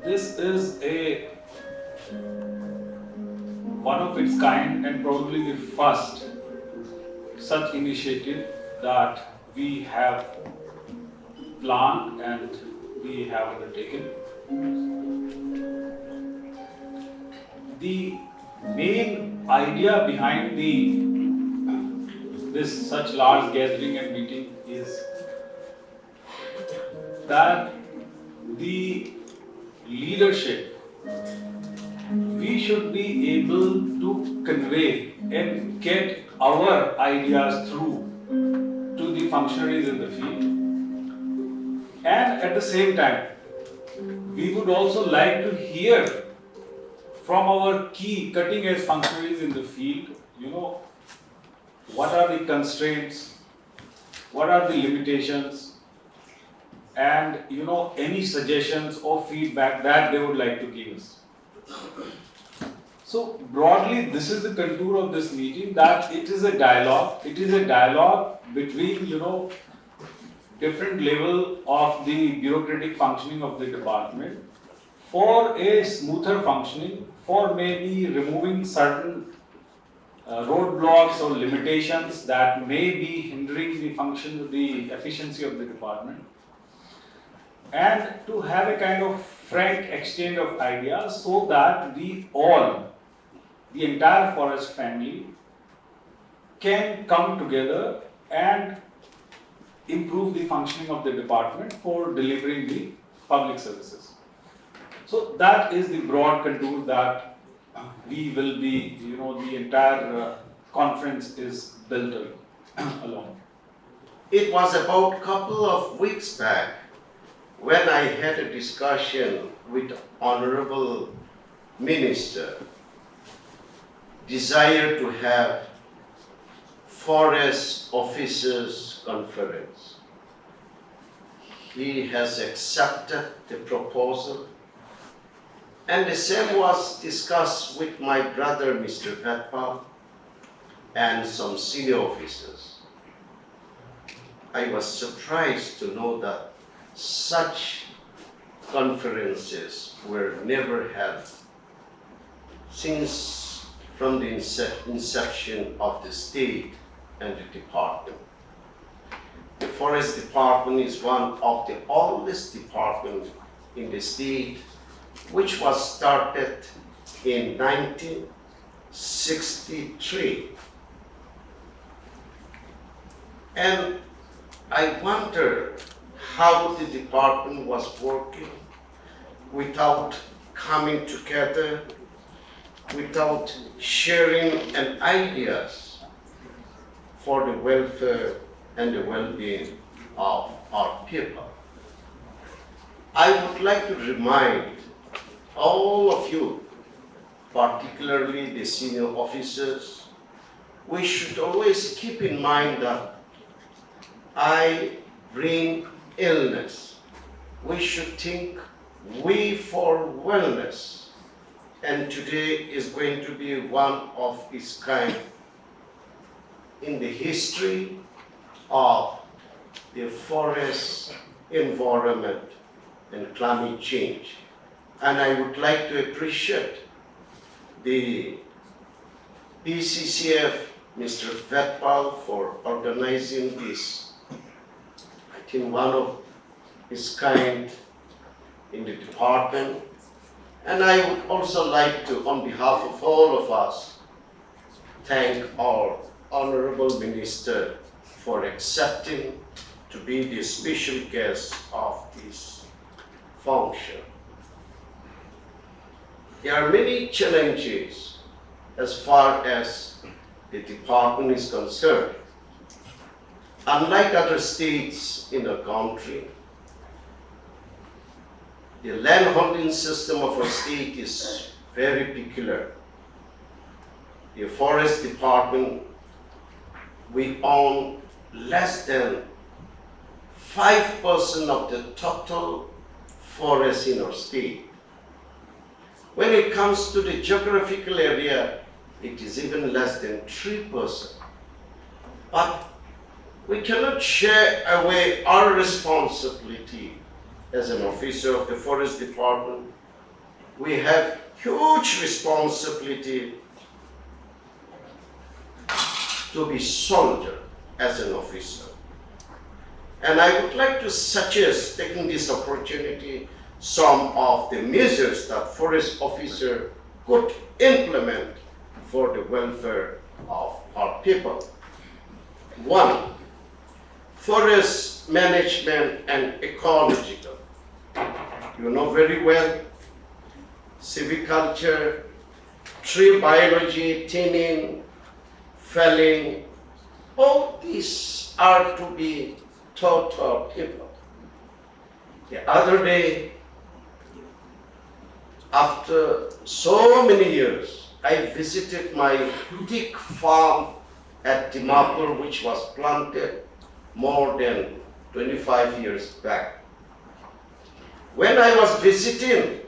This is a one of its kind and probably the first such initiative that we have planned and we have undertaken. The main idea behind this such large gathering and meeting is that the leadership, we should be able to convey and get our ideas through to the functionaries in the field. And at the same time, we would also like to hear from our key cutting edge functionaries in the field, what are the constraints, what are the limitations, and any suggestions or feedback that they would like to give us. So broadly, this is the contour of this meeting, that it is a dialogue. It is a dialogue between different level of the bureaucratic functioning of the department for a smoother functioning, for maybe removing certain roadblocks or limitations that may be hindering the function, the efficiency of the department, and to have a kind of frank exchange of ideas so that we all, the entire forest family, can come together and improve the functioning of the department for delivering the public services. So that is the broad contour that we will be, the entire conference is built along. It was about a couple of weeks back when I had a discussion with Honorable Minister, desire to have Forest Officers Conference. He has accepted the proposal, and the same was discussed with my brother Mr. Vetpal and some senior officers. I was surprised to know that such conferences were never held since from the inception of the state and the department. The Forest Department is one of the oldest departments in the state, which was started in 1963. And I wonder how the department was working without coming together, without sharing and ideas for the welfare and the well-being of our people. I would like to remind all of you, particularly the senior officers, we should always keep in mind that I bring illness. We should think we for wellness, and today is going to be one of its kind in the history of the forest environment and climate change. And I would like to appreciate the PCCF, Mr. Vetpal, for organizing this, I think one of its kind in the department. And I would also like to, on behalf of all of us, thank our Honorable Minister for accepting to be the special guest of this function. There are many challenges as far as the department is concerned. Unlike other states in the country, the land holding system of our state is very peculiar. The forest department, we own less than 5% of the total forest in our state. When it comes to the geographical area, it is even less than 3%. But we cannot share away our responsibility as an officer of the Forest Department. We have huge responsibility to be soldier as an officer. And I would like to suggest, taking this opportunity, some of the measures that forest officer could implement for the welfare of our people. One, forest management and ecological. You know very well, silviculture, tree biology, thinning, felling, all these are to be taught to our people. The other day, after so many years, I visited my teak farm at Dimapur, which was planted more than 25 years back. When I was visiting,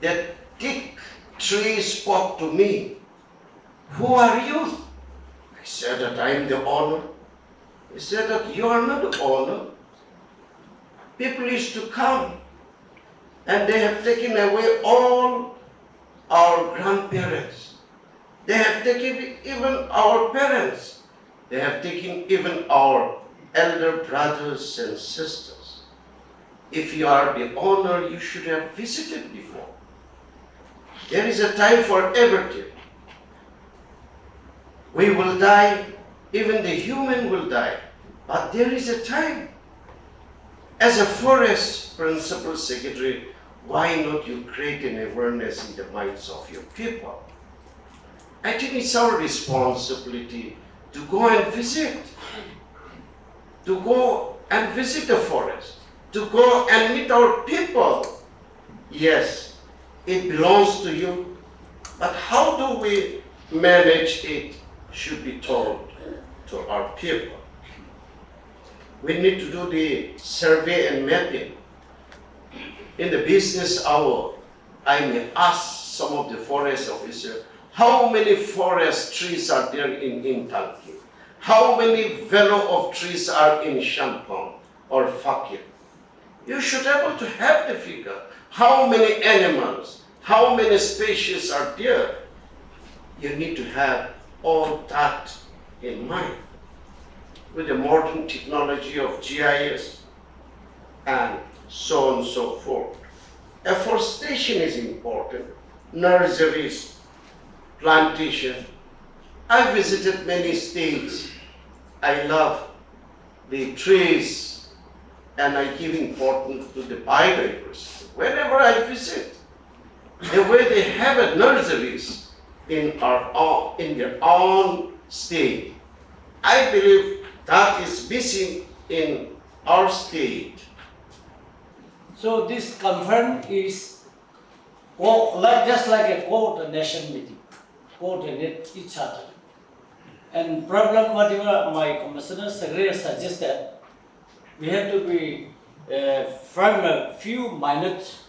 that teak tree spoke to me. Who are you? I said that I am the owner. He said that you are not the owner. People used to come and they have taken away all our grandparents. They have taken even our parents. They have taken even our elder brothers and sisters. If you are the owner, you should have visited before. There is a time for everything. We will die, even the human will die, but there is a time. As a forest principal secretary, why not you create an awareness in the minds of your people? I think it's our responsibility to go and visit, the forest, to go and meet our people. Yes, it belongs to you, but how do we manage it should be told to our people. We need to do the survey and mapping. In the business hour, I may ask some of the forest officers, how many forest trees are there in Intanki? How many velo of trees are in Champong or Fakir? You should be able to have the figure. How many animals, how many species are there? You need to have all that in mind. With the modern technology of GIS and so on and so forth. Afforestation is important. Nurseries, plantation. I visited many states. I love the trees and I give importance to the biodiversity. Whenever I visit, the way they have it, nurseries in their own state, I believe that is missing in our state. So this conference is just like a coordination meeting, coordinate each other. And problem whatever my commissioner secretary suggested, we have to be from a few minutes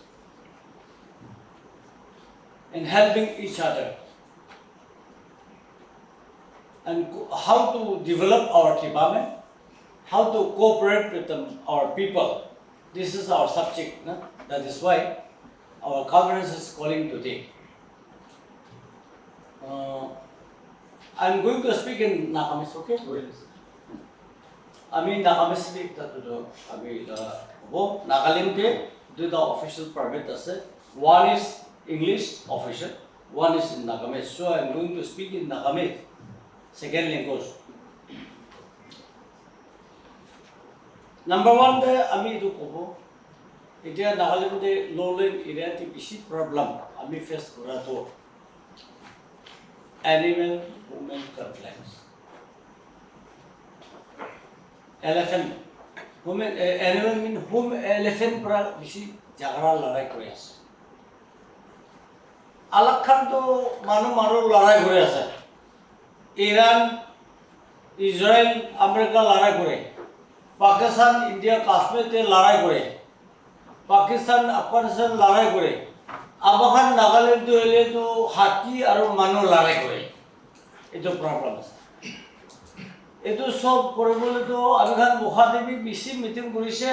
in helping each other. And how to develop our department, how to cooperate with our people. This is our subject. No? That is why our conference is calling today. I'm going to speak in Nakamis, okay? I mean, Nakamis speak that Nagalim do the official permit. One is English official, one is in Nagamis. So I'm going to speak in Nagamis. Second language. Number one, ami itu kobo. Ita Nagaland de lowland area ti bisi problem. Ami face kura to animal women complaints. Elephant women animal mean whom elephant pra bisi jagara larai koreas. Alakhan to manu larai koreas. Iran, Israel, America larai kore. Pakistan, India, Kashmir te larai kore. Pakistan, Afghanistan larai kore. আবাখান Nagaland হ'লেতো হাতী আৰু মানুহ লৰাই কৰে এইটো problem আছে এইটো সব কৰিবলৈতো আমিখান মহাদেৱী বেছি মিটিং কৰিছে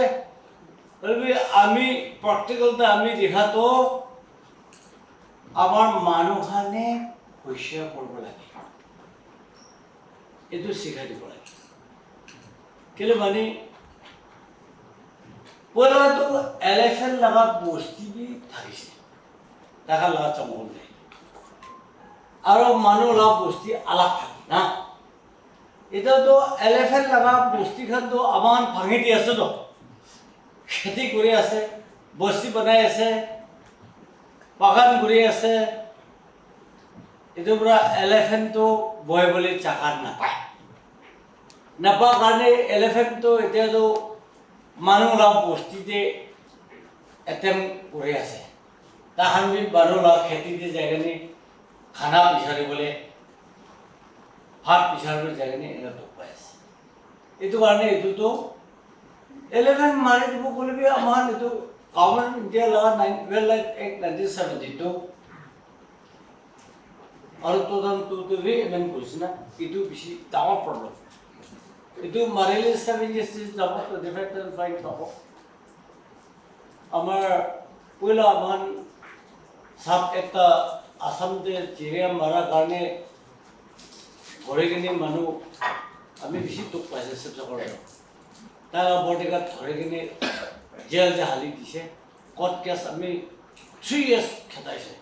আমি প্ৰেক্টিকেলতে আমি দেখাতো আমাৰ মানুহখানে হুঁচিয়াৰ কৰিব লাগে এইটো শিকাই দিব লাগে কেলে মানে পইলাটো এলিফেণ্ট লগা বস্তি বি থাকিছে টাকা লগা চমকল নাই আৰু মানুহ লগা বস্তি আলাগ থাকে না এতিয়াতো এলিফেণ্ট লগা বস্তিখানতো আমাৰ ভাঙি দি আছে তো খেতি কৰি আছে বস্তি বনাই আছে বাগান কৰি আছে এইটোৰ পৰা এলিফেণ্টটো বহিবলৈ জাগা নাপায় নাপায় কাৰণে এলিফেণ্টটো এতিয়াতো মানুহ লগা বস্তিতে এটেম্প কৰি আছে তাহান বি মানুহ লগা খেতিতে যায়গৈ খানা বিচাৰিবলৈ ভাত বিচাৰিবলৈ যায়গৈ এনেকুৱা দুখ পাই আছে এইটো কাৰণে এইটোতো এলিফেণ্ট মাৰি দিব গ'লে আমাৰ এইটো গভৰ্ণমেণ্ট ইণ্ডিয়া লগা এক্ট 1972 আৰু 2002 এমেণ্ড কৰিছে না এইটো বেছি ডাঙৰ প্ৰব্লেম এইটো মাৰিলে 7 years যাব ডিফেক্ট ফাইন পাব আমাৰ পইলা আমাৰ সাপ একটা আসামতে চিৰিয়া মাৰাৰ কাৰণে ঘৰে কিনি মানুহ আমি বেছি দুখ পাইছে শিৱসাগৰৰ তাৰ বডিগাৰ্ড ধৰি কিনি জেল হালি দিছে কৰ্ট কেছ আমি 3 years খেদাইছে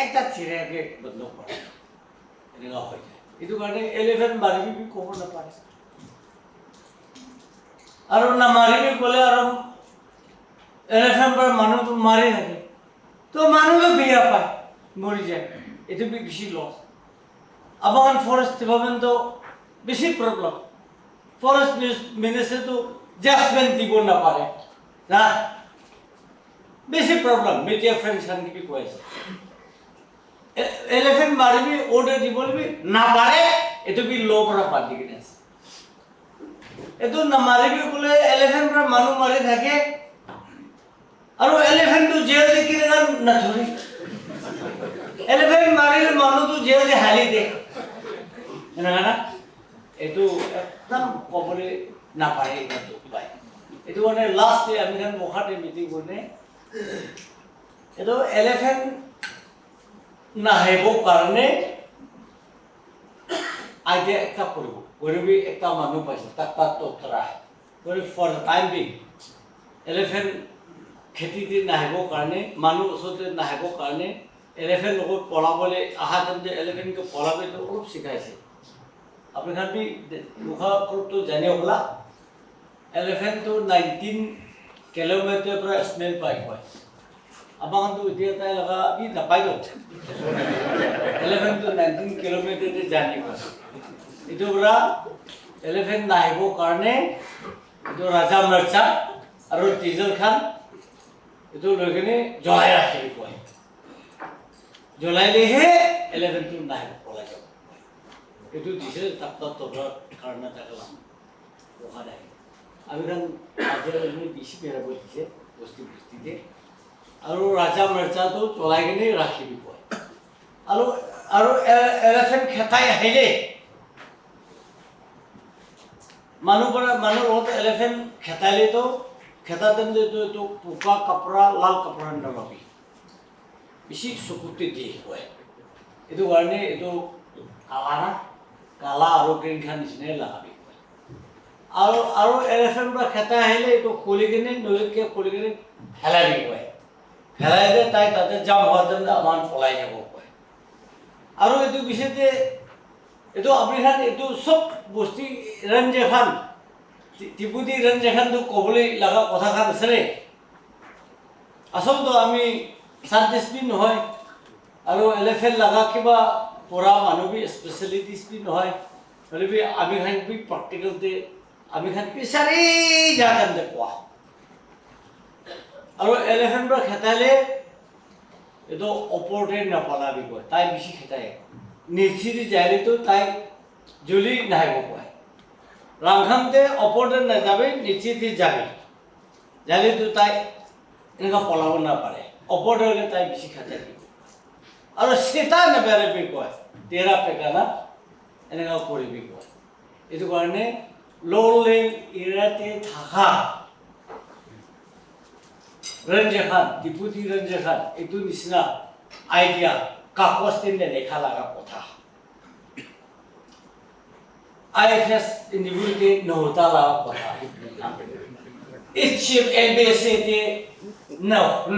একটা চিৰিয়াকে বন্ধ কৰে এনেকুৱা হৈ যায় এইটো কাৰণে এলিফেণ্ট মাৰিবি ক'ব নাপাৰে আৰু নামাৰিবি ক'লে আৰু এলিফেণ্টৰ মানুহটো মাৰি থাকে তো মানুহটো বেয়া পায় মৰি যায় এইটো বেছি লছ আমাৰ ফৰেষ্ট ডিপাৰ্টমেণ্টটো বেছি প্ৰব্লেম ফৰেষ্ট মিনিষ্টাৰটো জাজমেণ্ট দিব নাপাৰে না বেছি প্ৰব্লেম মিডিয়া ফ্ৰেণ্ডছ খান কি কৈ আছে এলিফেণ্ট মাৰিবি অৰ্ডাৰ দিব নাপাৰে এইটো বি ল' পৰা বাদ দি কিনে আছে এইটো নামাৰিবি ক'লে এলিফেণ্টৰ মানুহ মাৰি থাকে আৰু এলিফেণ্টটো জেল দি কিনে নধৰি এলিফেণ্ট মাৰিলে মানুহটো জেল দি হালি দিয়ে এনেকুৱা না এইটো একদম ক'বলৈ নাপায় এইটো পায় এইটো মানে লাষ্ট আমি মহাতে মিটিং কৰিলে এইটো এলিফেণ্ট নাহিবৰ কাৰণে আইডিয়া একটা কৰিব কৰিবি একটা মানুহ পাইছে তাক তথ্যৰা কৰি for the time being elephant খেতিতে নাহিবৰ কাৰণে মানুহ ওচৰতে নাহিবৰ কাৰণে এলিফেণ্ট লগত পলাবলৈ অহা তেন্তে এলিফেণ্টকে পলাবলৈ অলপ শিকাইছে আপুনি খান বি মুখাটো জানি হ'লা এলিফেণ্টটো 19 কিলোমিটাৰ পৰা স্মেল পাই কয় আমাৰতো এতিয়া তাই লগা বি নাপায়তো এলিফেণ্টটো 19 কিলোমিটাৰতে জানি কয় এইটো পৰা এলিফেণ্ট নাহিবৰ কাৰণে এইটো ৰাজা মিৰ্জা আৰু ডিজেল খান এইটো লৈ কিনে জ্বলাই ৰাখিবি কয় জ্বলাইলেহে এলিফেণ্টটো নাহিব পলাই যাব এইটো দিছে তাক তথ্যৰ কাৰণে তাকে ৰখা নাই আমি খান আজি বেছি বেৰা কৰি দিছে বস্তিতে আৰু ৰাজা মিৰ্জাটো জ্বলাই কিনে ৰাখিবি কয় আৰু এলিফেণ্ট খেতাই আহিলে মানুহৰ লগত এলিফেণ্ট খেতাইলেতো খেতাতে এইটো পোকা কাপোৰা লাল কাপোৰা নলবি বেছি চকুতে দিয়ে কয় এইটো কাৰণে এইটো কালা না কালা আৰু গ্ৰীণ খান নিচিনাই লগাবি কয় আৰু এলিফেণ্ট পৰা খেতাই আহিলে এইটো খুলি কিনে নৈকে খুলি কিনে ফেলাবি কয় ফেলাই দিয়ে তাই তাতে যাম হোৱাতে আমাৰ পলাই যাব কয় আৰু এইটো বিশেষতে এইটো আপুনি খান এইটো চব বস্তি ৰঞ্জে খান ত্ৰিপুটি ৰঞ্জে খানটো ক'বলৈ লগা কথা খান আছে ৰে আচলতে আমি চাইণ্টিষ্ট বি নহয় আৰু এলিফেণ্ট লগা কিবা পঢ়া মানুহ বি স্পেচিয়েলিটিছ বি নহয় হ'লে বি আমি খান বি প্ৰেক্টিকেলতে আমি খান বিচাৰি যা তেন্তে কোৱা আৰু এলিফেণ্টৰ খেতাইলে এইটো ওপৰতে নপলাবি কয় তাই বেছি খেতাই নিশ্চিত যাইলেতো তাই জ্বলি নাহিব কয় ৰাংখানতে ওপৰতে নাযাবি নিশ্চিত যাবি যাইলেতো তাই এনেকুৱা পলাব নাপাৰে ওপৰতে হ'লে তাই বেছি খাতে দিব আৰু চেতা নেবেৰেবি কয় তেৰা পেকানা এনেকুৱা কৰিবি কয় এইটো কাৰণে ল'লেণ্ড এৰিয়াতে থকা ৰঞ্জে খান ডিপুটি ৰঞ্জে খান এইটো নিচিনা আইডিয়া কাগজতে নেলেখা লগা কথা IFS individually নহতা লগা কথা Chief LBSA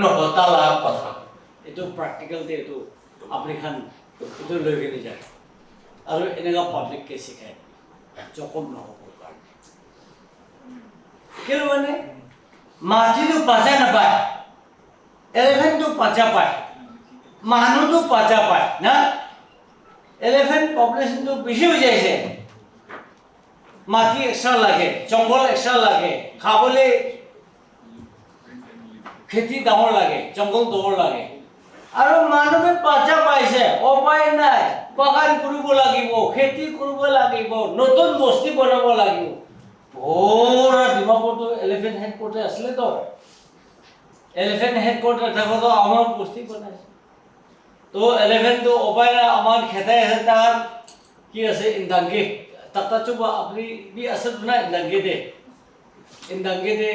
নহতা লগা কথা এইটো প্ৰেক্টিকেল দে এইটো আপুনি খান এইটো লৈ কিনে যায় আৰু এনেকুৱা পাব্লিককে শিকাই জখম নহ'বৰ কাৰণে কিয় মানে মাটিটো পাজা নাপায় এলিফেণ্টটো পাজা পায় মানুহটো পাজা পায় না এলিফেণ্ট পপুলেশ্যনটো বেছি হৈ যাইছে মাটি এক্সট্ৰা লাগে জংঘল এক্সট্ৰা লাগে খাবলৈ খেতি ডাঙৰ লাগে জংঘল ডাঙৰ লাগে আৰু মানুহে পাজা পাইছে উপায় নাই বাগান কৰিব লাগিব খেতি কৰিব লাগিব নতুন বস্তি বনাব লাগিব পুৰা ডিমাপুৰটো এলিফেণ্ট হেডকোৱাৰ্টাৰ আছিলে তো এলিফেণ্ট হেডকোৱাৰ্টাৰ থাকোঁতে আমাৰ বস্তি বনাইছে তো এলিফেণ্টটো উপায় নাই আমাৰ খেতাই আছে তাৰ কি আছে ইন্দাংগে টাটা চুবা আপুনি বি আছে না ইন্দাংগে দে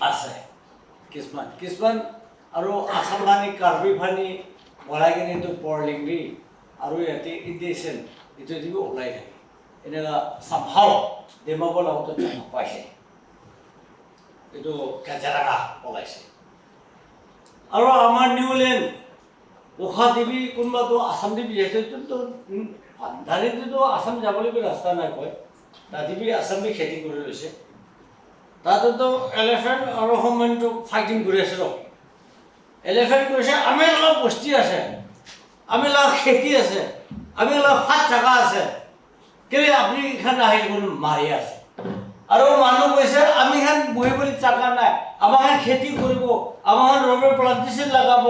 আছে কিছুমান আৰু আসাম ভানি কাৰ্বি ভানি বঢ়াই কিনে এইটো পৰলিংৰি আৰু ইয়াতে ইণ্ডিয়েশ্যন এইটো দিব ওলাই থাকে এনেকুৱা চামহাও ডিমাপুৰ লগতো নাপাইছে এইটো কাজিৰঙা ওলাইছে আৰু আমাৰ নিউলেণ্ড উষা দেৱী কোনোবাটো আসাম দেৱী যিহেতুতো ভাণ্ডাৰীটোতো আসাম যাবলৈকে ৰাস্তা নাই কয় তাতেবি আসামী খেতি কৰি লৈছে তাতেতো এলিফেণ্ট আৰু হোমেনটো ফাইটিং কৰি আছে ৰ এলিফেণ্ট কৈছে আমি অলপ বস্তি আছে আমি অলপ খেতি আছে আমি অলপ ভাত জাগা আছে কেলে আপুনি এইখান আহি কোনো মাৰি আছে আৰু মানুহ কৈছে আমি খান বহিবলৈ জাগা নাই আমাৰ খান খেতি কৰিব আমাৰ খান ৰবৰ প্লান্টেশ্যন লগাব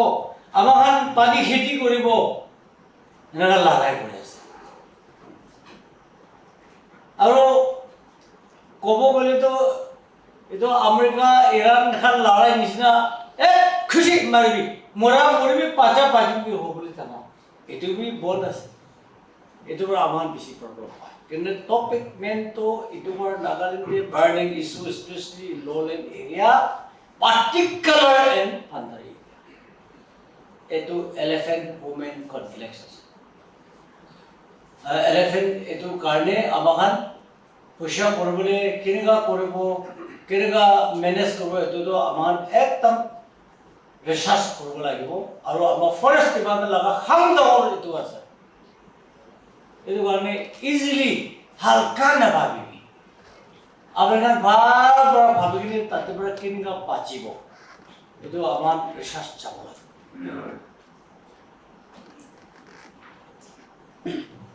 আমাৰ খান পানী খেতি কৰিব এনেকুৱা লৰাই কৰি আছে আৰু ক'ব গ'লেতো এইটো আমেৰিকা ইৰাণ খান লৰাই নিচিনা খুচি মাৰিবি মৰা মৰিবি পাচা পাচিবি হ'ব বুলি জানা এইটো বি বল আছে এইটো আমাৰ বেছি প্ৰব্লেম হয় কিন্তু টপিক মেইনটো এইটো নাগালেণ্ডে burning issue specially lowland area particular and Bhandari area এইটো এলিফেণ্ট ওমেন কনফ্লিক্ট আছে এলিফেণ্ট এইটো কাৰণে আমাক পইচা কৰিবলৈ কেনেকুৱা কৰিব কেনেকুৱা মেনেজ কৰিব এইটোতো আমাৰ একদম ৰিচাৰ্চ কৰিব লাগিব আৰু আমাৰ ফৰেষ্ট ডিপাৰ্টমেণ্ট লগা খামদামৰ এইটো আছে এইটো কাৰণে ইজিলি হালকা নাভাবিবি আপোনাৰ ভাল পৰা ভাবি কিনে তাতে পৰা কেনেকুৱা বাচিব এইটো আমাৰ ৰিচাৰ্চ চাব লাগিব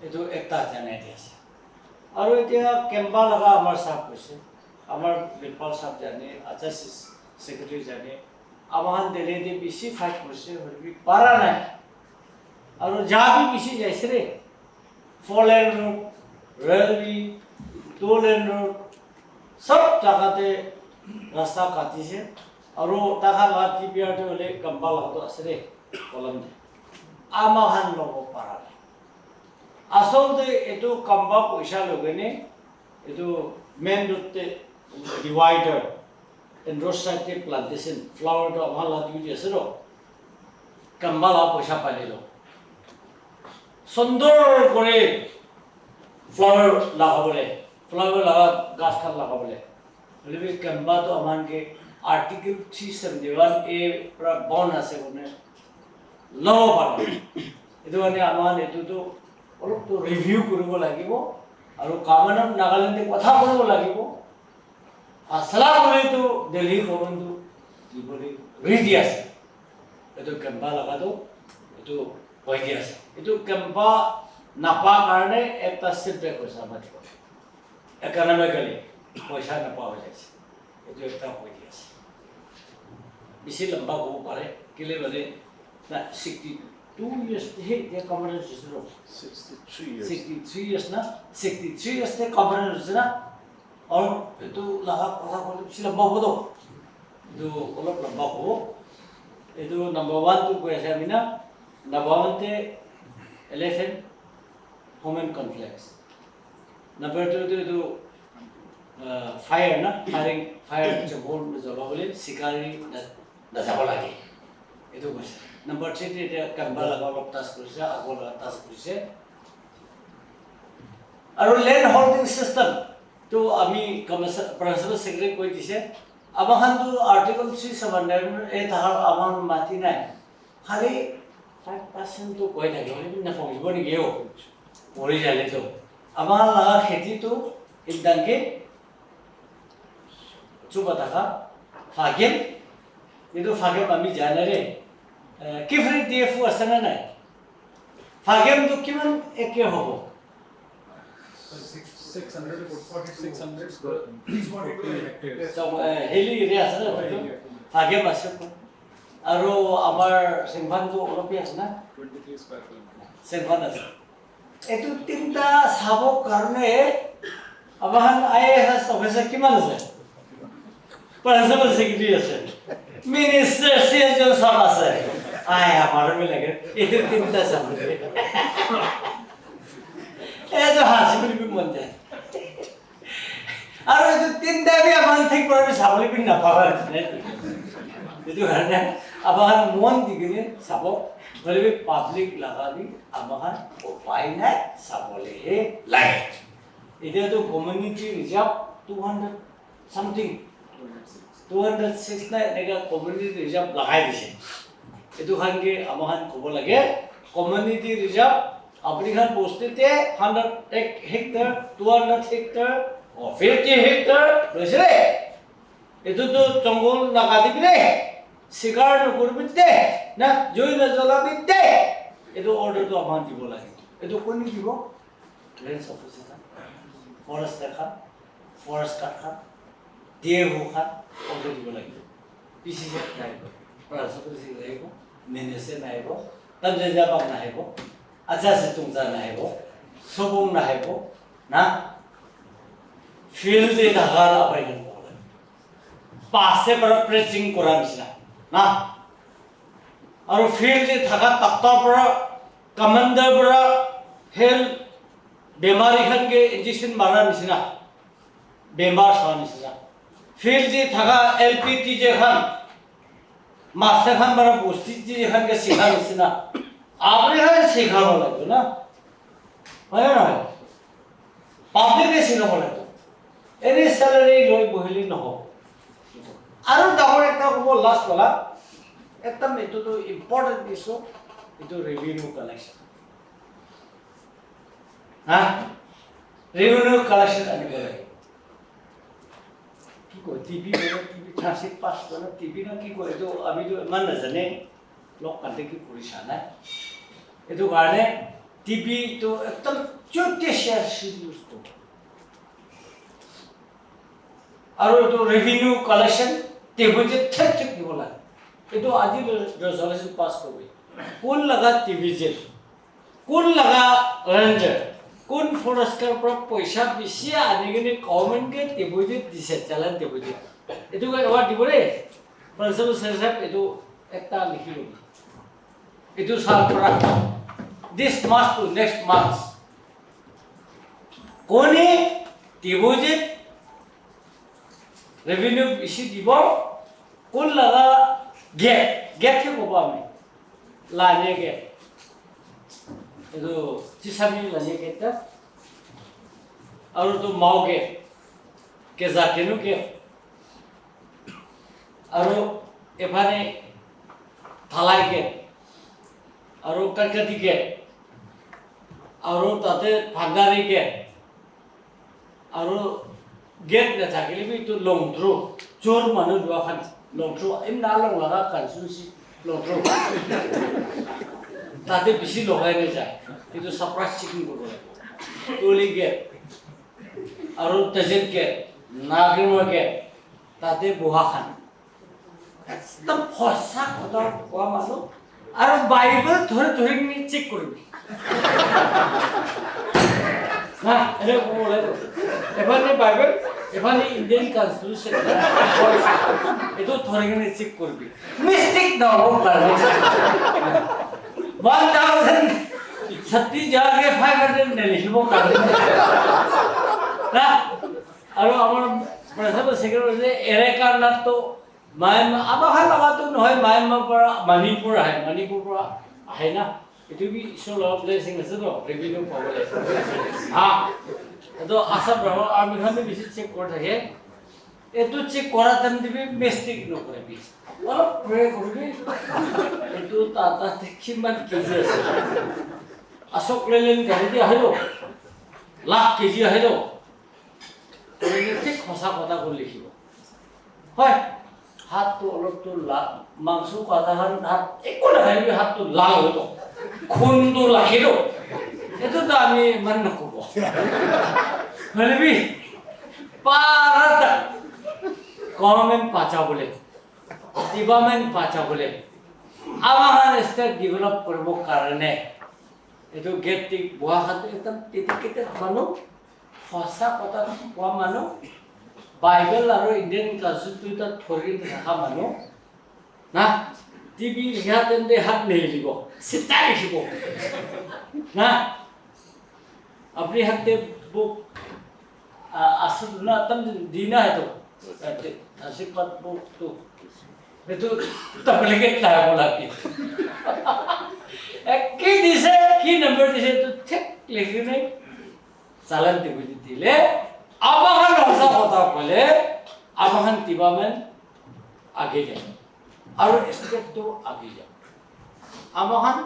এইটো একটা জানাই দি আছে আৰু এতিয়া কেম্পা লগা আমাৰ চাপ হৈছে আমাৰ বিপাল চাপ জানে আচাৰ ছেক্ৰেটাৰী জানে আমাৰ দিল্লীতে বেছি ফাইট কৰিছে হৰিবি পাৰা নাই আৰু যা বি বেছি যাইছে ৰে 4 লেন ৰোড ৰেলৱে 2 লেন ৰোড সব জাগাতে ৰাস্তা কাটিছে আৰু তাহা লাঠি বিয়াতে হ'লে কেম্পা লগাটো আছে ৰে কলমতে আমাৰ ল'ব পাৰা নাই আচলতে এইটো কাম্বা পইচা লগানে এইটো মেইন ৰোডতে ডিভাইডাৰ এণ্ড ৰোড চাইডতে প্লান্টেশ্যন ফ্লাৱাৰটো আমাৰ লাঠি দি আছে ৰ কাম্বা লগা পইচা পালি ৰ সুন্দৰ কৰি ফ্লাৱাৰ লগাবলৈ ফ্লাৱাৰ লগা গাছ খান লগাবলৈ হ'লে কাম্বাটো আমাকে আৰ্টিকেল 371A পৰা বন আছে মানে ল'ব পাৰোঁ এইটো মানে আমাৰ এইটোতো অলপতো ৰিভিউ কৰিব লাগিব আৰু গভৰ্ণমেণ্ট নাগালেণ্ডে কথা কৰিব লাগিব আছলা কৰিতো দিল্লী গভৰ্ণমেণ্টটো দিবলৈ ৰেডি আছে এইটো কেম্পা লগাটো এইটো হৈ দি আছে এইটো কেম্পা নাপা কাৰণে একটা চেটবেক হৈছে আমাৰ ইকনমিকেলি পইচা নাপা হৈ যাইছে এইটো একটা হৈ দি আছে বেছি লম্বা হ'ব পাৰে কেলে মানে না 62 years the conference is 63 years 63 years na 63 years the conference is na और तो लगा पता बोले पिछले लंबा हो तो जो मतलब लंबा हो এইটো নাম্বাৰ 1 টো কৈ আছে আমি না নাম্বাৰ 11 human conflicts নাম্বাৰ 2 টো এইটো ফায়াৰ না ফায়াৰ জবল জ্বলাবলৈ চিকাৰী নাযাব লাগে এইটো কৈছে নাম্বাৰ 3 টো এতিয়া কামবা অলপ টাচ কৰিছে আগৰ টাচ কৰিছে আৰু লেণ্ড হোল্ডিং চিষ্টেম তো আমি প্ৰিন্সিপাল সেক্ৰেটাৰী কৈ দিছে আমাখানটো আৰ্টিকল 379 এই তাহাৰ আমাৰ মাটি নাই খালি 5% তো কৈ থাকে না পঢ়িব নেকি ও পঢ়ি যালে তো আমাৰ লাগা খেতিটো ইদানকে চুবা থাকা ফাগেম কিন্তু ফাগেম আমি জানাৰে কিফৰি ডিএফও আছে না নাই ফাগেমটো কিমান একে হ'ব 600 hectares. So, hilly area আছে না ফাগেম আছে আৰু আমাৰ সিংভানটো অলপ আছে না 23 square kilometers. সিংভান আছে এটো তিনটা চাব কাৰণে আমাৰ আইএএস অফিচাৰ কিমান আছে প্ৰিন্সিপাল সেক্ৰেটাৰী আছে মিনিষ্টাৰ সিএজন সব আছে আই আমাৰ মিলাকে এটো তিনটা চাব এটো হাসি বুলি মন যায় আৰু এটো তিনটা বি আমাৰ ঠিক কৰি চাবলৈ বি নাপাবা এটো কাৰণে আমাৰ মন দিগিনে চাব বলে পাব্লিক লাগাবি আমাৰ উপায় নাই চাবলৈ হে লাগে এতিয়াতো কমিউনিটি ৰিজাৰ্ভ 200 সামথিং 206 না এনেকা কমিউনিটি ৰিজাৰ্ভ লগাই দিছে এটো খানকে আমাৰ ক'ব লাগে কমিউনিটি ৰিজাৰ্ভ अपनी खान पोस्टे थे 100 हेक्टर 200 हेक्टर और 50 हेक्टर বুঝলে এটো তো জঙ্গল লাগাদি বিরে শিকার করবিতে না জয় না জ্বলাবিতে এটো অর্ডার তো আমার দিব লাগে এটো কোন দিব রেঞ্জ অফিসার ফরেস্ট দেখা ফরেস্ট কাটা দিয়ে হোখা অর্ডার দিব লাগে পিসিসে নাইব প্রাসপতি নাইব মেনেসে নাইব তবে যাবাক নাইব আচ্ছা তুমজা নাইব সবং নাইব না ফিল্ডে থাকার আবেদন করে পাশে পর প্রেসিং করা নিছিনা না আর ফিল্ডে থাকা তক্তা পর কমান্ডার পর হেল বেমারি খানকে ইনজেকশন মারা নিছিনা বেমার হওয়া নিছিনা ফিল্ডে থাকা এলপিটি যে খান মাস্টার খান পর বস্তি যে খানকে শিখা নিছিনা আপনি হ্যাঁ শেখানো লাগবে না হয় না পাবলিকে শিখাব লাগবে এনে স্যালারি লৈ বহিলি নহব আৰু ডাঙৰ একটা ক'ব লাষ্ট বলা একদম এইটোতো ইম্পৰ্টেণ্ট ইছ্যু এইটো ৰেভিনিউ কালেকশ্যন হা ৰেভিনিউ কালেকশ্যন আনিব লাগে কি কয় টিভি ট্ৰান্সিট পাছ কৰে টিভি না কি কয় এইটো আমিতো ইমান নাজানে লোক কান্তে কি কৰিছা নাই এইটো কাৰণে টিভি তো একদম 14 শেয়াৰ ইউজ কৰিব আৰু এইটো ৰেভিনিউ কালেকশ্যন টেবুজে ঠিক দিব লাগে এইটো আজি ৰেজলিউশ্যন পাছ কৰিব কোন লগা টিভি জে কোন লগা ৰেঞ্জাৰ কোন ফৰেষ্টৰ পৰা পইচা বেছি আনি কিনে গভৰ্ণমেণ্টকে টেবুজে দিছে চালান টেবুজে এইটো এবাৰ দিব দেই প্ৰিন্সিপাল সাহেব এইটো একটা লিখি ল'ব এইটো সাল পৰা this month to next month কোনে ডিপোজিট ৰেভিনিউ বেছি দিব কোন লগা গেট ক'ব আমি লানে গেট এইটো চিচামি লানে গেট আৰু তো মাও গেট কেজা কেনো গেট আৰু এফানে ঢালাই গেট আৰু কাৰকাতি গেট আৰু তাতে ভাণ্ডাৰী গেট আৰু গেট নাথাকিলে এইটো লং থ্ৰু চোৰ মানুহ যোৱা খান লং থ্ৰু এই না লং লগা কানচুচি লং থ্ৰু তাতে বেছি লগাই নাযায় এইটো ছাৰপ্ৰাইজ চেকিং কৰিব লাগিব টলি গেট আৰু তেজেট গেট নাগৰিমৰ গেট তাতে বহা খান একদম সঁচা কথা কোৱা মানুহ আৰু বাইবেল ধৰি ধৰি কিনে চেক কৰিবি না এনে ক'ব লাগিব এবাৰ বাইবেল এফালে ইন্ডিয়ান কনস্টিটিউশন এটো ধরে চেক করবি মিস্টেক না হোক কারণে 1030 জায়গায় 500 নেলিখিব কারণে না আৰু আমাৰ প্ৰথম সেক্ৰেটাৰী এৰেকাৰ নাটো মাইমা আবাহা লগাটো নহয় মাইমাৰ পৰা মণিপুৰ পৰা আহে না এটো কি ইছলৰ ব্লেছিং আছে তো ৰেভিনিউ পাবলে হা তো আসাম আৰ্মিখনে বেছি চেক কৰি থাকে এইটো চেক কৰা টাইম দিবি মিষ্টেক নকৰিবি অলপ প্ৰে কৰিবি এইটো তাতে কিমান কেজি আছে আশোক লেলেন গাড়ী দি আহিব লাখ কেজি আহিব ঠিক সঁচা কথা কৈ লিখিব হয় হাতটো অলপটো মাংস কথা হাত একো নাখাইবি হাতটো লাল হৈ যাব খুনটো লাগিব এইটোতো আমি ইমান নক'ব হলিবি পাৰত গভৰ্ণমেণ্ট বাঁচাবলৈ ডিপাৰ্টমেণ্ট বাঁচাবলৈ আমাৰ ষ্টেট ডেভেলপ কৰিবৰ কাৰণে এইটো গেট টিক গুৱাহাটী একদম ডেডিকেটেড মানুহ সঁচা কথা কোৱা মানুহ বাইবেল আৰু ইণ্ডিয়ান কনষ্টিটিউশ্যন ধৰি থকা মানুহ না টিভি লিখা তেন্তে হাত মেলিব চিতা লিখিব না আপনি হাতে বুক আসল না तम दीना है तो आशीर्वाद बुक तो मैं तो तबलेगे लाया बोला कि एक की दिसे की नंबर दिसे तो ठीक लिखी नहीं चालन दिले आबाहन भाषा होता बोले आबाहन तिबामेन आगे जाए और स्टेट तो आगे जाए आबाहन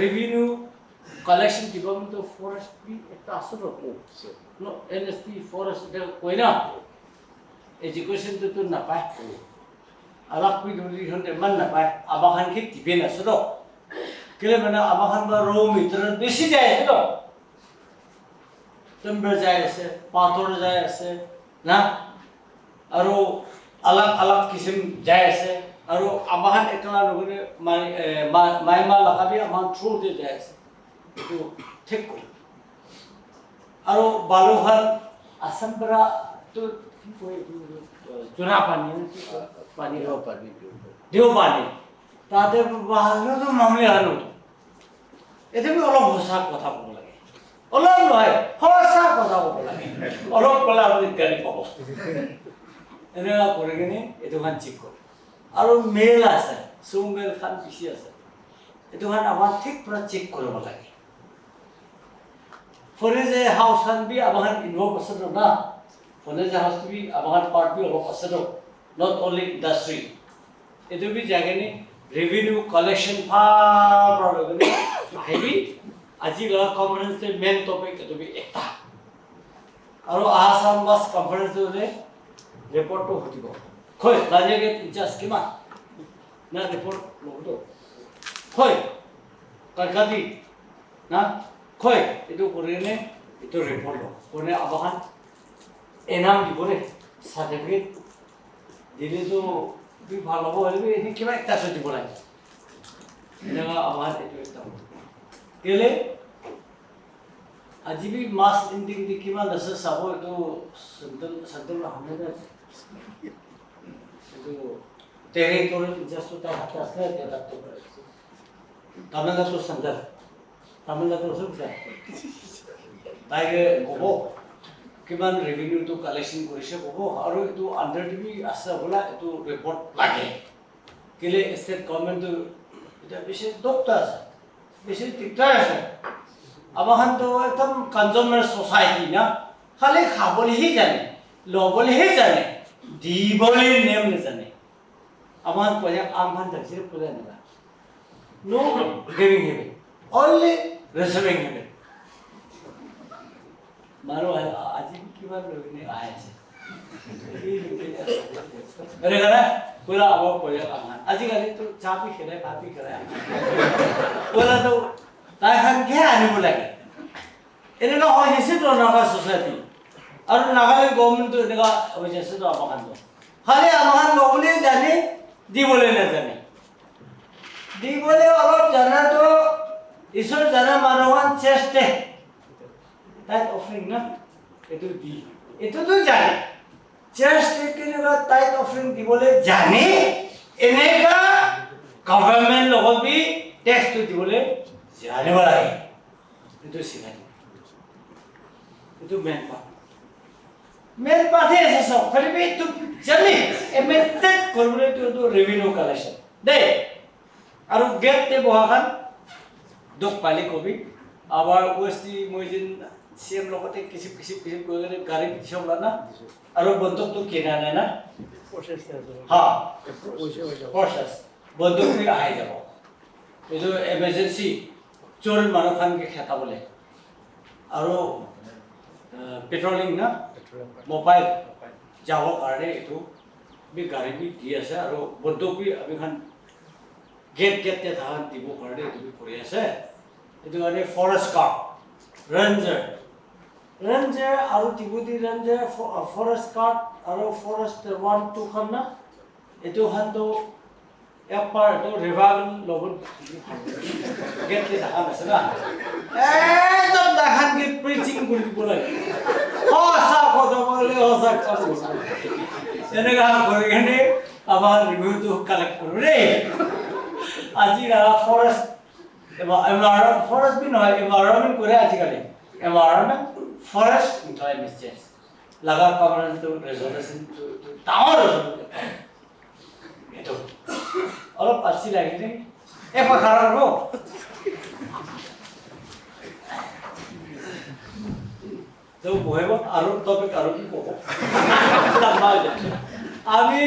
revenue collection department to forest भी एक असर रखो no NST forest दे कोई ना education तो ना पाए अलग भी दूसरी होने मन ना पाए आबाहन की टिपे ना सुनो केले मना आबाहन बा रो मित्र बेसी जाए तो तंबर जाए से पाथर जाए से ना अरो अलग अलग किस्म जाए से अरो आबाहन एकला लोगने माइमा लगा भी आबाहन थ्रू दे जाए से itu ঠিক আৰু বালুঘাট আসাম পৰা তো জোনা পানী পানী দেও পানী তাতে বাহানো মামলে হানো এতে অলপ সঁচা কথা ক'ব লাগে অলপ নহয় সঁচা কথা ক'ব লাগে অলপ ক'লে আপুনি গাড়ী পাব এনেকুৱা কৰি কিনে এইটো খান চেক কৰে আৰু মেল আছে চৌমেল খান বেছি আছে এইটো খান আমাৰ ঠিক পৰা চেক কৰিব লাগে Foreign house can be about involved also na. Foreign house to be about part be also not only industry. It will be jagani revenue collection problem. Heavy. Aji la conference the main topic to be ekta. Aro Assam bus conference to the report to hotibo. Koi lanje get just kima. Na report logo. Koi Kalkati na. Koi itu korene itu report lo korene abahan enam dibore certificate dile to bi bhalo holbe ini kiba ekta so dibora enaka abahan itu ekta kele ajibi mas ending di kiba nasa sabo itu sentul hameda itu territorial just to hatas la tera to Tamil Nadu sandal Tamil Nadu suksa. Taige kobo kiman revenue to collection korise kobo aru itu under to be asa bola itu report lage. Kile state government to এটা বেশি doctor বেশি টিকটার আছে আবাহান তো একদম consumer society না খালি খাবলেহি জানে লবলেহি জানে দিবলে নেম না জানে আবাহান পয়সা আমহান ধরছে পয়সা না no giving him only receiving him मारो आज की बार लोग ने आए थे अरे करा पूरा अब कोई आना आज कल तो चाबी खेले पापी करे बोला तो ताई हम क्या आने बोला के इन्हें ना हो जैसे तो नागा सोसाइटी और नागालैंड गवर्नमेंट तो इनका हो जैसे तो अपान तो खाली अपान बोले जाने दी बोले न जाने दी बोले और जाना तो ईश्वर जाना मानवान चेष्टे that offering na itu di itu tuh jadi just কেনেকুৱা টাইপ অফাৰিং দিবলৈ জানে এনেকুৱা গভৰ্ণমেণ্ট লগত বি টেক্সটো দিবলৈ জানিব লাগে এইটো শিকাই এইটো মেন পাঠে আছে চব খালি এইটো জানি এমেটেড কৰিবলৈ এইটো ৰেভিনিউ কালেকশ্যন দেই আৰু গেটতে বহাখান দুখ পালি কবি আবার ওয়েস্টি মইজিন সিএম লগতে কিছু করে গাড়ি সব না আর বন্দুক তো কেনা নাই না হ্যাঁ প্রসেস বন্দুক নিয়ে আহি যাব এইটো এমার্জেন্সি চোর মানুষ খানকে খেতা বলে আর পেট্রোলিং না মোবাইল যাব কারণে এইটো বি গাড়ি বি দি আছে আর বন্দুক বি আমি খান গেটতে থাকা দিব কারণে এইটো বি কৰি আছে itu ada forest guard, ranger aru tibudi ranger forest guard aru forest 1-2 kan na itu hando ekbar itu revival logon get di dahan ase na jab dahan ke preaching kuri bolai hosa kodo bole hosa kamu enega kori gane abar review to collect korore aji ra forest environment forest भी नहीं environment करे आजकल environment forest climate change लगा कवरेंस तो resolution तो tower itu और पक्षी लगी नहीं पखारा रो तो बोहे वो आरो टॉपिक आरो की को लंबा जाए अभी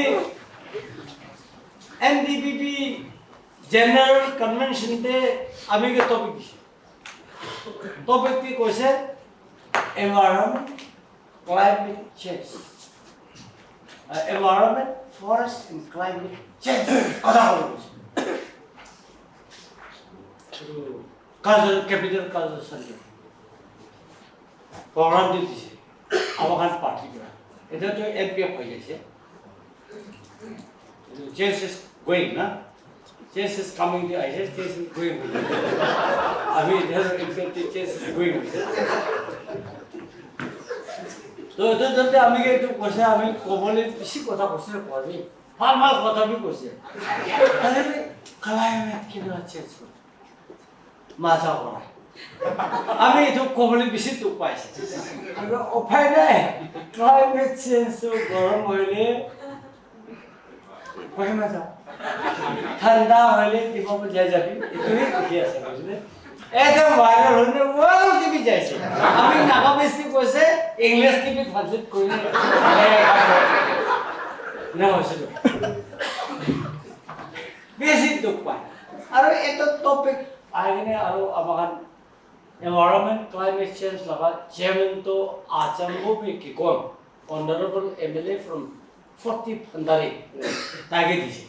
NDPP जनरल कन्वेंशन पे अभी के टॉपिक की कैसे environment climate change environment forest and climate change कदा हो काजल कैपिटल काजल सर्वे प्रोग्राम दी थी अब खान पार्टी का इधर तो एमपीएफ हो जैसे चेंज इज गोइंग ना change is coming to ISIS, change is going with it. Abhi idhar exactly change is going with it. तो जब আমি তো কোসে আমি কোবলে বেশি কথা কোসে করি ফার্মাল কথা বি কোসে আরে ক্লাইমেট কি না চেঞ্জ করে মাথা পড়া আমি তো কোবলে বেশি তো পাইছি আর উপায় নাই ক্লাইমেট চেঞ্জ তো গরম হইলে কই মাথা ठंडा होले दिबो पे जाय जाबি এতুই কি আছে বুঝলে একদম ভাইরাল হলে ওয়াও দিবি যাইছে আমি নাগা বেশি কইছে ইংলিশ টিভি ট্রান্সলেট করি না হইছিল বেশি দুঃখ পায় আর এটা টপিক আইনে আর আমাগান এনवायरमेंट क्लाइमेट चेंज लगा চেয়ারম্যান তো আচম্বো বি কি কোন অনারেবল এমএলএ ফ্রম 40 ফন্দারি তাকে দিছে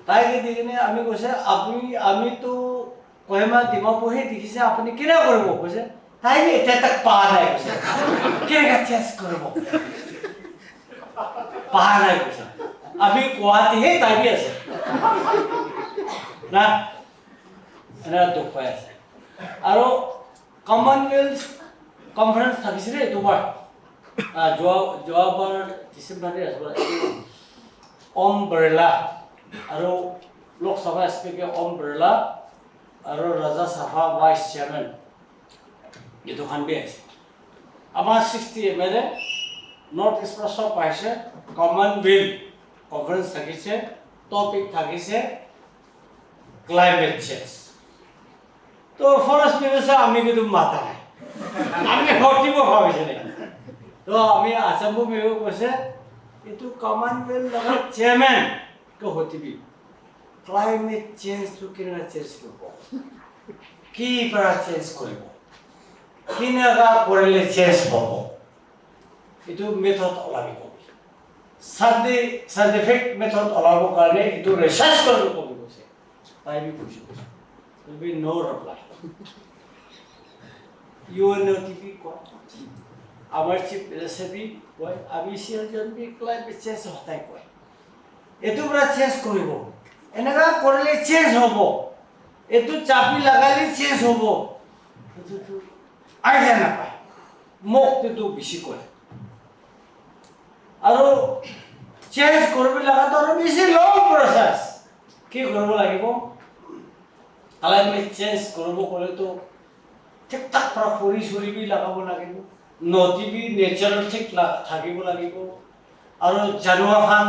তাই দিনে আমি কৈছে আমি তো কহিমা ডিমাপুৰ হে দেখিছে আপুনি কিনা কৰিব কৈছে তাই এটা তক পা নাই কৈছে কেনেকা চেঞ্জ কৰিব পা নাই কৈছে আমি কোৱাতে হে তাই বি আছে না এনে দুখ পাই আছে আৰু কমনৱেলথ কনফাৰেন্স থাকিছিলে দুবাৰ যোৱাবাৰ ডিচেম্বৰতে আছিল অমব্ৰেলা আৰু লোকসভা স্পীকাৰ অমব্ৰেলা আৰু ৰাজ্যসভা ভাইচ চেয়াৰমেন এইটো খান বি আছে আমাৰ 60 এমএলএ নৰ্থ ইষ্ট চব পাইছে কমনৱেলথ কনফাৰেন্স থাকিছে টপিক থাকিছে ক্লাইমেট চেঞ্জ তো ফৰেষ্ট মিনিষ্টাৰ আমি কিন্তু মাতা নাই আমি হটিব ভাবিছিলে তো আমি আসাম বিভাগ কৈছে এইটো কমনৱেলথ লগত চেয়াৰমেন কে হটিবি ক্লাইমেট চেঞ্জ তো কেনেকৈ চেঞ্জ কৰিব কি পৰা চেঞ্জ কৰিব কেনেকুৱা কৰিলে চেঞ্জ হ'ব এইটো মেথড ওলাবি কবি সাইণ্টিফিক মেথড ওলাবৰ কাৰণে এইটো ৰিচাৰ্চ কৰিব কবি কৈছে তাই বি কৈছে বি নো ৰিপ্লাই UNOTP কয় আমার চিফ রেসিপি কয় আমি সিজন বি ক্লাইমেট চেঞ্জ হতাই কয় এটো পুরা চেঞ্জ কৰিব এনেকা কৰিলে চেঞ্জ হ'ব এটো চাপি লাগালে চেঞ্জ হ'ব এটো তো আইডিয়া নাপায় মোক তো বেশি কয় আৰু চেঞ্জ কৰিব লগাটো আৰু বেছি লং প্ৰচেছ কি কৰিব লাগিব ক্লাইমেট চেঞ্জ কৰিব ক'লেতো ঠিক ঠাক পৰা খৰি চৰি লগাব লাগিব নদী বি নেচাৰেল ঠিক থাকিব লাগিব আৰু জানুৱাৰখন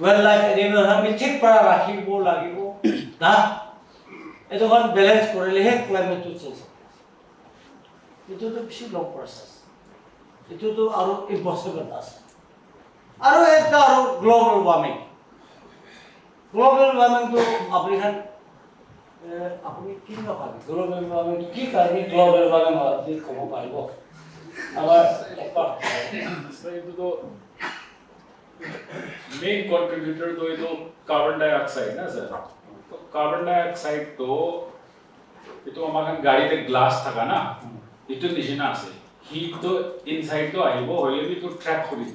ৱাইল্ড লাইফ এনিমেল আমি ঠিক পৰা ৰাখিব লাগিব না এইটোখন বেলেঞ্চ কৰিলেহে ক্লাইমেটটো চেঞ্জ হ'ব এইটোতো বেছি লং প্ৰচেছ এইটোতো আৰু ইম্পচিবল আছে আৰু এটা আৰু গ্ল'বেল ৱাৰ্মিংটো আপুনি কি নাপাব গ্ল'বেল ৱাৰ্মিংটো কি কাৰণে গ্ল'বেল ৱাৰ্মিং আপুনি ক'ব পাৰিব আমাৰ मेन कंट्रीब्यूटर तो ये तो कार्बन डाइऑक्साइड ना सर तो कार्बन डाइऑक्साइड तो ये तो हमारे गाड़ी पे ग्लास था ना ये तो निशाना से हीट तो इनसाइड तो आई वो होले भी तो ट्रैप हो रही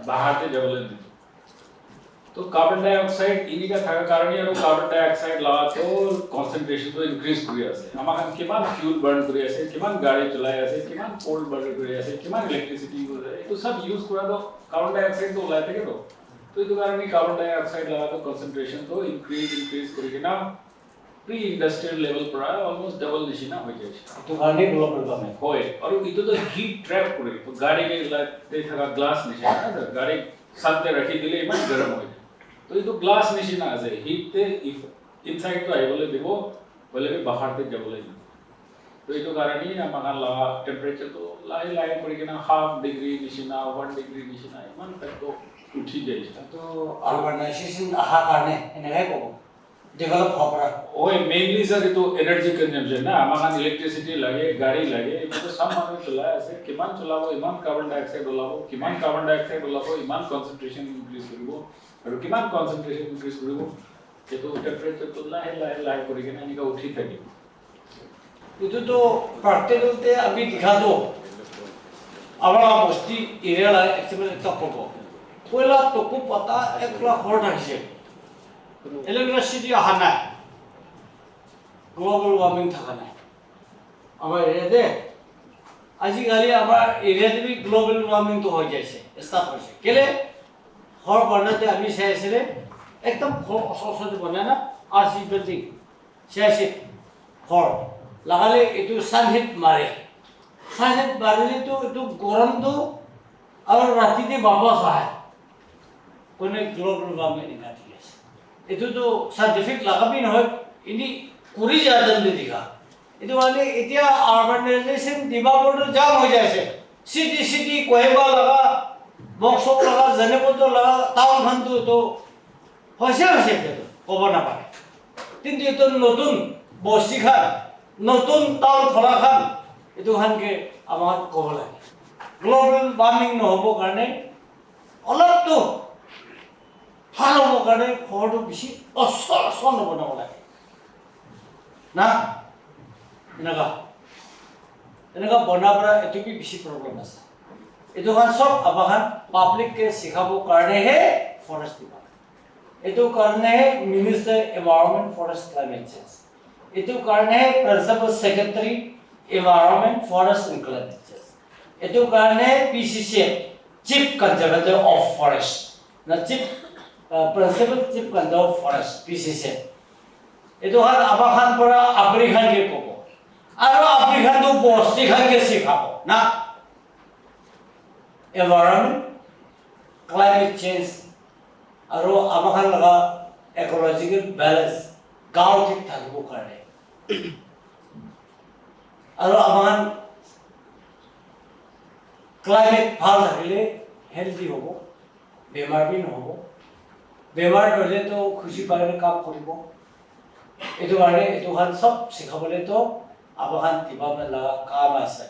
बाहर से जबल नहीं तो कार्बन डाइऑक्साइड इन्हीं का था कारण ये तो कार्बन डाइऑक्साइड लगा तो कंसंट्रेशन तो इंक्रीज करिया से हमारे किमान फ्यूल बर्न करिया से किमान गाड़ी चलाया से किमान कोल बर्न करिया से किमान इलेक्ट्रिसिटी यूज है तो सब यूज करा तो कार्बन डाइऑक्साइड तो लाते के तो ये तो कारण ये कार्बन डाइऑक्साइड लगा तो कंसंट्रेशन तो इंक्रीज करके ना प्री इंडस्ट्रियल लेवल पर ऑलमोस्ट डबल निशाना हो जाए तो गाड़ी ग्लोबल वार्मिंग होए और ये तो हीट ट्रैप करे तो गाड़ी के लाते था ग्लास निशाना ना गाड़ी साथ में रखी दिले इमान गर्म हो तो ये तो ग्लास निशाना है हीट ते इनसाइड तो आई बोले भी बाहर ते जब बोले तो ये तो कारण ही हमारा ला टेम्परेचर तो लाई पड़ी ना 1/2 डिग्री निशाना 1 डिग्री निशाना इमान तक तो उठी जाए तो अर्बनाइजेशन आहा कारणे एनेहे को डेभलप हो पड़ा ओए मेनली सर ये तो एनर्जी कंजम्पशन ना हमारा इलेक्ट्रिसिटी लगे गाड़ी लगे ये तो सब माने चला ऐसे किमान चलावो इमान कार्बन डाइऑक्साइड उलावो किमान कार्बन डाइऑक्साइड उलावो इमान कंसंट्रेशन इंक्रीज करिवो और किमान कंसंट्रेशन इंक्रीज करिवो ये तो टेम्परेचर तो लाई करी के ना निका उठी थाकी इतो तो प्रैक्टिकलते अभी दिखा दो आबा बस्ती एरिया ला एक्चुअली तक को पहिला तकु पता 1 लाख घर थाकिसे इलेक्ट्रिसिटी आहा ना ग्लोबल वार्मिंग थाका ना आमार एरिया दे आजिकाली आमार एरिया भी ग्लोबल वार्मिंग तो हो जाइसे स्टार्ट होइसे केले घर बनाते आमी चाइছিলে एकदम असलसते बना ना आरसी बिल्डिंग चाइसे घर लगाले एटु सानहित मारे तो एटु गरम तो और राति दे वापस आए कोने ग्लोबल वार्मिंग इना दिस एटु तो साइंटिफिक लगा भी নহয় इनी कुरी जादन दे दिखा एटु वाले इतिया अर्बनाइजेशन डिमापुर जाम हो जायसे सिटी कोहेबा लगा बक्सो लगा जनेपतो लगा टाउन खान तो হৈছে ক'ব নাপাৰে কিন্তু এটো নতুন বস্তি খান নতুন টাউন খোলা খান এটো খানকে আমাক ক'ব লাগে গ্লোবেল वार्मिंग নহ'ব কাৰণে অলপটো ভাল হ'ব কাৰণে ঘৰটো বেছি অচল বনাব লাগে না এনেকা বনাবৰা এটো কি বেছি প্ৰব্লেম আছে এটো খান সব আবাখান পাব্লিককে শিখাব কাৰণেহে ফৰেষ্ট ডিপাৰ্টমেণ্ট इतो करने है minister environment forest climate change इतो करने है principal secretary environment forest and climate change इतो करने है PCC chief conservator of forest ना chief principal chief conservator of forest PCC इतो हात आबाखान परा आफ्रिकान के कोबो आरो आफ्रिकान तो बस्ती खान के सिखाबो ना एनवायरनमेंट क्लाइमेट चेंज আৰু আমাখান লগা ইকোলজিক্যাল ব্যালেন্স গাঁও ঠিক থাকিব কাৰণে আৰু আমাখান ক্লাইমেট ভাল থাকিলে হেলদি হ'ব বেমাৰ বি নহ'ব বেমাৰ হ'লে তো খুশি পালে কাম কৰিব এইটো কাৰণে এইটো খান সব শিখাবলৈ তো আমাখান কিবা লগা কাম আছে